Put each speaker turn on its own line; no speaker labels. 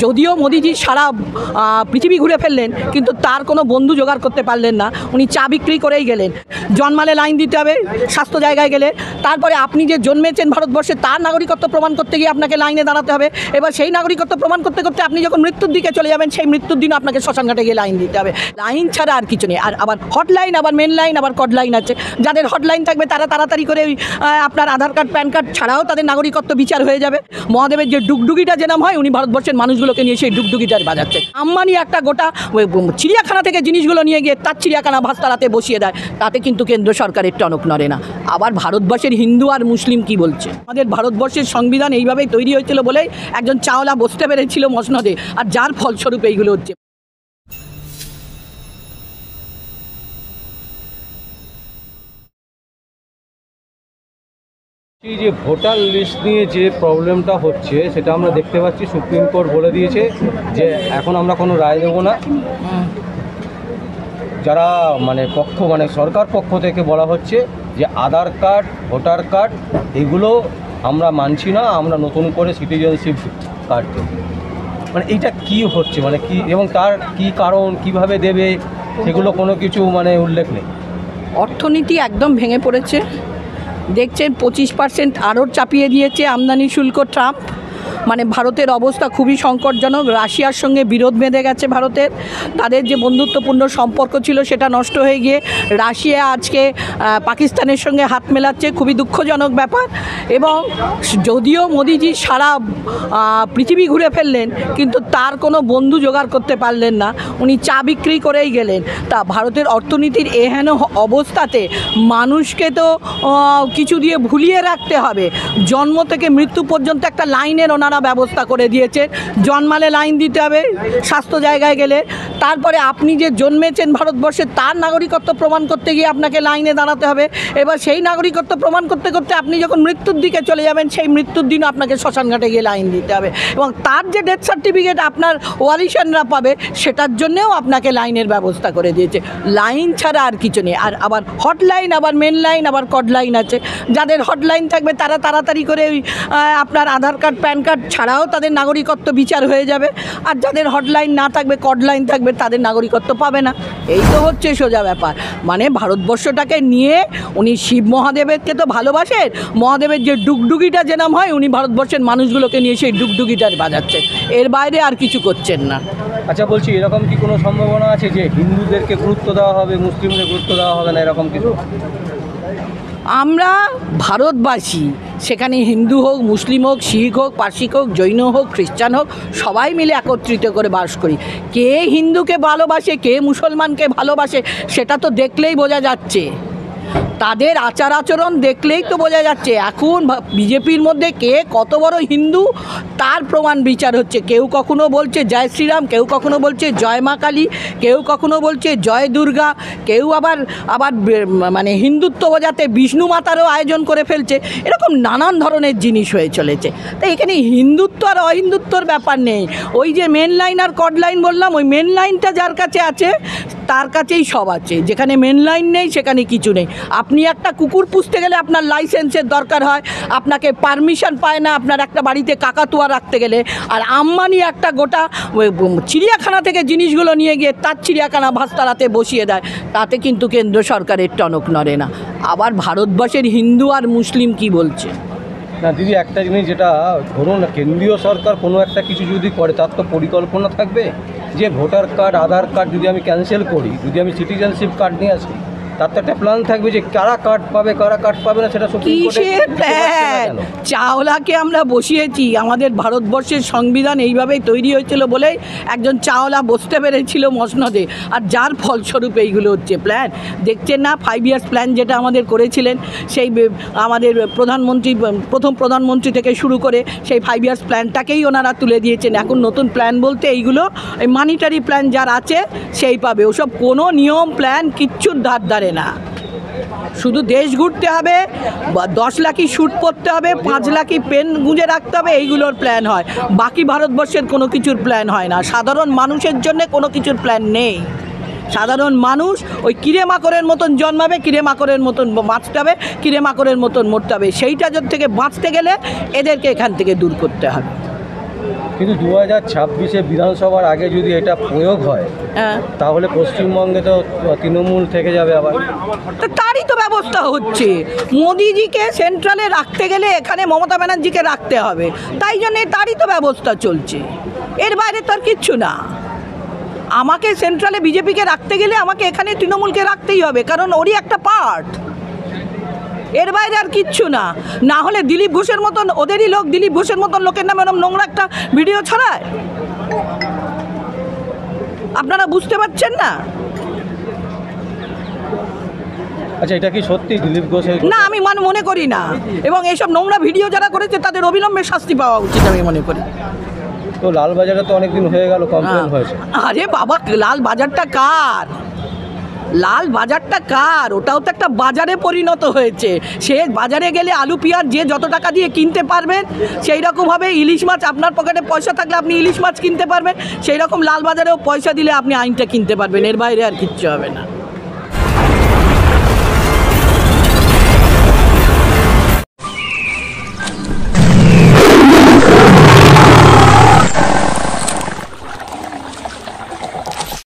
যদিও মোদিজি সারা পৃথিবী ঘুরে ফেললেন, কিন্তু তার কোনো বন্ধু জোগাড় করতে পারলেন না। উনি চা বিক্রি করেই গেলেন। জন্মালে লাইন দিতে হবে, স্বাস্থ্য জায়গায় গেলে। তারপরে আপনি যে জন্মেছেন ভারতবর্ষে, তার নাগরিকত্ব প্রমাণ করতে গিয়ে আপনাকে লাইনে দাঁড়াতে হবে। এবার সেই নাগরিকত্ব প্রমাণ করতে করতে আপনি যখন মৃত্যুর দিকে চলে যাবেন, সেই মৃত্যুর দিনও আপনাকে শ্মশানঘাটে গিয়ে লাইন দিতে হবে। লাইন ছাড়া আর কিছু নেই। আর আবার হটলাইন, আবার মেন লাইন, আবার কড লাইন আছে। যাদের হটলাইন থাকবে তারা তাড়াতাড়ি করে আপনার আধার কার্ড, প্যান কার্ড ছাড়াও তাদের নাগরিকত্ব বিচার হয়ে যাবে। মহাদেবের যে ডুগডুগিটা যেরকম হয়, উনি ভারতবর্ষের মানুষগুলোকে নিয়ে সেই ডুগডুগিটার বাজাচ্ছে। আম্বানি একটা গোটা চিড়িয়াখানা থেকে জিনিসগুলো নিয়ে গিয়ে তার চিড়িয়াখানা ভাস্তারাতে বসিয়ে দেয়, তাতে কিন্তু কেন্দ্র সরকারের টনক নড়ে না। আবার ভারতবর্ষের হিন্দু আর মুসলিম কি বলছে? আমাদের ভারতবর্ষের সংবিধান এইভাবেই তৈরি হয়েছিল বলেই একজন চাওলা বসতে পেরেছিল মসনদে, আর যার ফলস্বরূপ এইগুলো হচ্ছে।
এই যে ভোটার লিস্ট নিয়ে যে প্রবলেমটা হচ্ছে, সেটা আমরা দেখতে পাচ্ছি সুপ্রিম কোর্ট বলে দিয়েছে যে এখন আমরা কোনো রায় দেবো না। যারা সরকার পক্ষ থেকে বলা হচ্ছে যে আধার কার্ড, ভোটার কার্ড এগুলো আমরা মানছি না, আমরা নতুন করে সিটিজেনশিপ কার্ড দেব। এইটা কি হচ্ছে, কি, এবং তার কি কারণ, কিভাবে দেবে, সেগুলো কোনো কিছু উল্লেখ নেই।
অর্থনীতি একদম ভেঙে পড়েছে। দেখছেন 25% আরও চাপিয়ে দিয়েছে আমদানি শুল্ক ট্রাম্প। ভারতের অবস্থা খুবই সংকটজনক। রাশিয়ার সঙ্গে বিরোধ বেঁধে গেছে ভারতের। তাদের যে বন্ধুত্বপূর্ণ সম্পর্ক ছিল সেটা নষ্ট হয়ে গিয়ে রাশিয়া আজকে পাকিস্তানের সঙ্গে হাত মেলাচ্ছে, খুবই দুঃখজনক ব্যাপার। এবং যদিও মোদিজি সারা পৃথিবী ঘুরে ফেললেন, কিন্তু তার কোনো বন্ধু জোগাড় করতে পারলেন না। উনি চা বিক্রি করেই গেলেন। তা ভারতের অর্থনীতির এহেন অবস্থাতে মানুষকে তো কিছু দিয়ে ভুলিয়ে রাখতে হবে। জন্ম থেকে মৃত্যু পর্যন্ত একটা লাইনের ওনারা ব্যবস্থা করে দিয়েছেন। জন্মালে লাইন দিতে হবে, স্বাস্থ্য জায়গায় গেলে। তারপরে আপনি যে জন্মেছেন ভারতবর্ষে, তার নাগরিকত্ব প্রমাণ করতে গিয়ে আপনাকে লাইনে দাঁড়াতে হবে। এবার সেই নাগরিকত্ব প্রমাণ করতে করতে আপনি যখন মৃত্যুর দিকে চলে যাবেন, সেই মৃত্যুর দিনও আপনাকে শ্মশানঘাটে গিয়ে লাইন দিতে হবে। এবং তার যে ডেথ সার্টিফিকেট আপনার ওয়ারিশানরা পাবে, সেটার জন্যেও আপনাকে লাইনের ব্যবস্থা করে দিয়েছে। লাইন ছাড়া আর কিছু নেই। আর আবার হটলাইন, আবার মেন লাইন, আবার কড লাইন আছে। যাদের হটলাইন থাকবে তারা তাড়াতাড়ি করে আপনার আধার কার্ড, প্যান কার্ড ছাড়াও তাদের নাগরিকত্ব বিচার হয়ে যাবে। আর যাদের হটলাইন না থাকবে, কড লাইন থাকবে, তাদের নাগরিকত্ব পাবে না। এই তো হচ্ছে সোজা ব্যাপার। ভারতবর্ষটাকে নিয়ে উনি শিব মহাদেবকে তো ভালোবাসেন। মহাদেবের যে ডুগডুগিটা যেরকম হয়, উনি ভারতবর্ষের মানুষগুলোকে নিয়ে সেই ডুগডুগিটার বাজাচ্ছেন। এর বাইরে আর কিছু করছেন না।
আচ্ছা, বলছি, এরকম কি কোনো সম্ভাবনা আছে যে হিন্দুদেরকে গুরুত্ব দেওয়া হবে, মুসলিমদের গুরুত্ব দেওয়া হবে না, এরকম কিছু?
আমরা ভারতবাসী, সেখানে হিন্দু হোক, মুসলিম হোক, শিখ হোক, পার্সিক হোক, জৈন হোক, খ্রিস্টান হোক, সবাই মিলে একত্রিত করে বাস করি। কে হিন্দুকে ভালোবাসে, কে মুসলমানকে ভালোবাসে, সেটা তো দেখলেই বোঝা যাচ্ছে। তাদের আচার আচরণ দেখলেই তো বোঝা যাচ্ছে। এখন বিজেপির মধ্যে কে কত বড় হিন্দু, তার প্রমাণ বিচার হচ্ছে। কেউ কখনো বলছে জয় শ্রীরাম, কেউ কখনো বলছে জয় মা কালী, কেউ কখনো বলছে জয় দুর্গা, কেউ আবার হিন্দুত্ব বোঝাতে বিষ্ণু মাতারও আয়োজন করে ফেলছে। এরকম নানান ধরনের জিনিস হয়ে চলেছে। তাই এখানে হিন্দুত্ব আর অহিন্দুত্বর ব্যাপার নেই। ওই যে মেন লাইন আর কড লাইন বললাম, ওই মেন লাইনটা যার কাছে আছে তার কাছেই সব আছে। যেখানে মেন লাইন নেই সেখানে কিছু নেই। আপনি একটা কুকুর পুষতে গেলে আপনার লাইসেন্সের দরকার হয়, আপনাকে পারমিশন পায় না আপনার একটা বাড়িতে কাকাতুয়া রাখতে গেলে। আর আম্বানি একটা গোটা চিড়িয়াখানা থেকে জিনিসগুলো নিয়ে গিয়ে তার চিড়িয়াখানা ভাস্তারাতে বসিয়ে দেয়, তাতে কিন্তু কেন্দ্র সরকারের টনক নড়ে না। আবার ভারতবর্ষের হিন্দু আর মুসলিম কি বলছে?
না দিদি, একটা জিনিস, যেটা ধরুন কেন্দ্রীয় সরকার কোনো একটা কিছু যদি করে, তার তো পরিকল্পনা থাকবে যে ভোটার কার্ড, আধার কার্ড যদি আমি ক্যান্সেল করি, যদি আমি সিটিজেনশিপ কার্ড নিয়ে আসি, তার তো একটা প্ল্যান থাকবে যে কারা কার্ড পাবে, কারা কার্ড পাবে না, সেটা
কিসের প্ল্যান? চাওলাকে আমরা বসিয়েছি। আমাদের ভারতবর্ষের সংবিধান এইভাবেই তৈরি হয়েছিল বলেই একজন চাওলা বসতে পেরেছিল মসনদে, আর যার ফলস্বরূপ এইগুলো হচ্ছে প্ল্যান। দেখছেন না 5 ইয়ার্স প্ল্যান যেটা আমাদের করেছিলেন, সেই আমাদের প্রথম প্রধানমন্ত্রী থেকে শুরু করে সেই 5 ইয়ার্স প্ল্যানটাকেই ওনারা তুলে দিয়েছেন। এখন নতুন প্ল্যান বলতে এইগুলো এই মানিটারি প্ল্যান যার আছে সেই পাবে। ওসব কোনো নিয়ম প্ল্যান কিচ্ছুর ধারে না। শুধু দেশ ঘুরতে হবে, 10 লাখই শ্যুট পরতে হবে, 5 লাখই পেন গুঁজে রাখতে হবে, এইগুলোর প্ল্যান হয়। বাকি ভারতবর্ষের কোনো কিছুর প্ল্যান হয় না। সাধারণ মানুষের জন্য কোনো কিছুর প্ল্যান নেই। সাধারণ মানুষ ওই কিরে মাকড়ের মতন জন্মাবে, কিরে মাকড়ের মতন বাঁচতে হবে, কিরে মাকড়ের মতন মরতে হবে। সেইটা থেকে বাঁচতে গেলে এদেরকে এখান থেকে দূর করতে হবে।
কিন্তু 2026-এ বিধানসভার আগে যদি এটা প্রয়োগ হয়
হ্যাঁ,
তাহলে পশ্চিমবঙ্গে তো তৃণমূল থেকে যাবে আবার।
তো তারই তো ব্যবস্থা হচ্ছে। মোদিজিকে সেন্ট্রালে রাখতে গেলে এখানে মমতা ব্যানার্জিকে রাখতে হবে, তাই জন্যে তারই তো ব্যবস্থা চলছে, এর বাইরে তো আর কিচ্ছু না। আমাকে সেন্ট্রালে বিজেপিকে রাখতে গেলে আমাকে এখানে তৃণমূলকে রাখতেই হবে, কারণ ওরই একটা পার্ট, এর বাইরে আর কিচ্ছু না। না হলে দিলীপ ঘোষের মতন, ওদেরই লোক, দিলীপ ঘোষের মতন লোকের নামে ওরকম নোংরা একটা ভিডিও ছড়ায়, আপনারা বুঝতে পারছেন না?
আচ্ছা, এটা কি সত্যি দিলীপ ঘোষের?
না, আমি মনে করি না, এবং এইসব নোংরা ভিডিও যারা করেছে তাদের অবিলম্বে শাস্তি পাওয়া উচিত আমি মনে করি।
তো লালবাজারে তো অনেকদিন হয়ে গেল কমপ্লেন হয়েছে।
আরে বাবা, লাল বাজারটা কার? লাল বাজারটা কার? ওটাও তো একটা বাজারে পরিণত হয়েছে। সে বাজারে গেলে আলু পেঁয়াজ যে যত টাকা দিয়ে কিনতে পারবেন, সেই রকমভাবে ইলিশ মাছ, আপনার পকেটে পয়সা থাকলে আপনি ইলিশ মাছ কিনতে পারবেন, সেই রকম লাল বাজারেও পয়সা দিলে আপনি আইনটা কিনতে পারবেন, এর বাইরে আর কিচ্ছু হবে না।